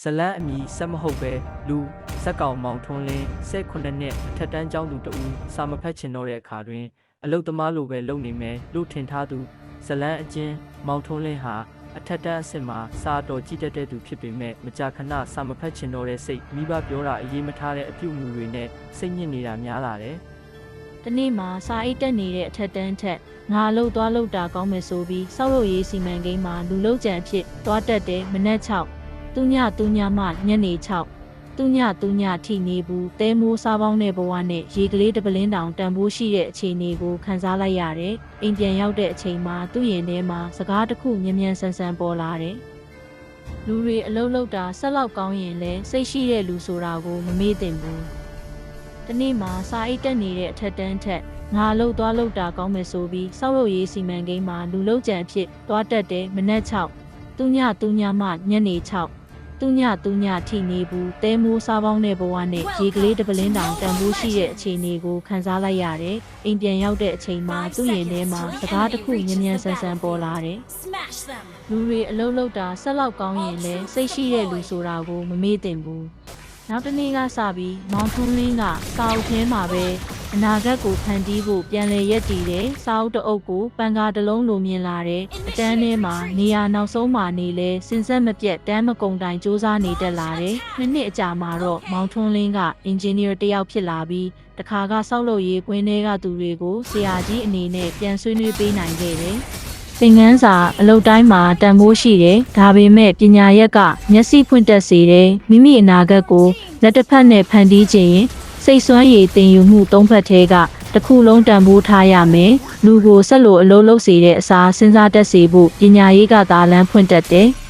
ဇလန်းအမည်ဆက်မဟုတ်ပဲလူဇက်ကောင်မောင်ထွန်းလင်း18နှစ်အထက်တန်းကျောင်းသူတဦးစာမဖတ်ချင်တော့တဲ့အခါတွင်အလုတ်သမားလိုပဲလုပ်နေမယ်လို့ထင်ထားသူဇလန်းအချင်းမောင်ထွန်းလင်းဟာအထက်တန်းအဆင့်မှာစာတော်ကြည့်တတ်တဲ့သူဖြစ်ပေမဲ့မကြာခဏစာမဖတ်ချင်တော့တဲ့စိတ်မိဘပြောတာအရေးမထားတဲ့အပြုအမူတွေနဲ့စိတ်ညစ်နေတာများလာတယ်။ဒီနေ့မှာစာအိတ်တက်နေတဲ့အထက်တန်းထက်ငါလှုပ်သွားလှုပ်တာကောင်းမယ်ဆိုပြီးစောက်ရုပ်ရေးစီမံကိန်းမှာလူလှုပ်ကြံအဖြစ်သွားတက်တဲ့မနက်6သူညမှညနေ6သူညထိနေဘူးတဲမိုးစားပေါင်းတဲ့ဘဝနဲ့ရေကလေးတပလင်းတောင်တန်ဖိုးရှိတဲ့အခြေအနေကိုခန်းစားလိုက်ရတယ်။အိမ်ပြန်ရောက်တဲ့အချိန်မှာသူ့ရင်ထဲမှာစကားတစ်ခုမြ мян ဆန်ဆန်ပေါ်လာတယ်။လူတွေအလုပ်လုပ်တာဆက်လောက်ကောင်းရင်လဲစိတ်ရှိတဲ့လူဆိုတာကိုမမေ့သင့်ဘူး။ဒီနေ့မှာစာအိတ်တက်နေတဲ့အထက်တန်းထက်ငါလှုပ်သွားလှုပ်တာကောင်းမယ်ဆိုပြီးစောက်ရုပ်ရေးစီမံကိန်းမှာလူလှုပ်ကြံအဖြစ်သွားတက်တဲ့မနက်6သူညမှညနေ6သူညထိနေဘူးတဲမိုးစားပေါင်းတဲ့ဘဝနဲ့ရေကလေးတပလင်းတောင်တန်ဖိုးရှိတဲ့အခြေအနေကိုခန်းစားလိုက်ရတယ်။အိမ်ပြန်ရောက်တဲ့အချိန်မှာသူ့ရင်ထဲမှာစကားတစ်ခုမြ мян ဆန်ဆန်ပေါ်လာတယ်။လူတွေအလုပ်လုပ်တာဆက်လောက်ကောင်းရင်လဲစိတ်ရှိတဲ့လူဆိုတာကိုမမေ့သင့်ဘူး။နောက်တစ်နေ့ကစပြီးမောင်ထွန်းလင်းကစာအုပ်ထဲမှာပဲအနာဂတ်ကိုဖန်တီးဖို့ပြန်လည်ရက်တည်တဲ့စာအုပ်တအုပ်ကိုပန်ကားတစ်လုံးလိုမြင်လာတဲ့အတန်းထဲမှာနေရာနောက်ဆုံးမှာနေလဲစင်ဆက်မပြတ်တန်းမကုံတိုင်စူးစမ်းနေတတ်လာတယ်။နှစ်အကြာမှာတော့မောင်ထွန်းလင်းကအင်ဂျင်နီယာတစ်ယောက်ဖြစ်လာပြီးတခါကစောက်လုပ်ရေးကွင်းထဲကသူတွေကိုဆရာကြီးအနေနဲ့ပြန်ဆွေးနွေးပေးနိုင်ခဲ့တယ်။သင်ခန်းစာအလုပ်တိုင်းမှာတန်ဖိုးရှိတယ်။ဒါပေမဲ့ပညာရက်ကမျက်စိဖွင့်တတ်စေတယ်။မိမိအနာဂတ်ကိုလက်တစ်ဖက်နဲ့ဖန်တီးခြင်းရင်စိတ်ဆွမ်းရည်တင်ယူမှုသုံးဖက်ထဲကတစ်ခုလုံးတန်ဖိုးထားရမယ်။လူကိုဆက်လို့အလုပ်လုပ်စေတဲ့အစားစဉ်းစားတတ်စေဖို့ပညာရေးကသာလမ်းဖွင့်တတ်တယ်။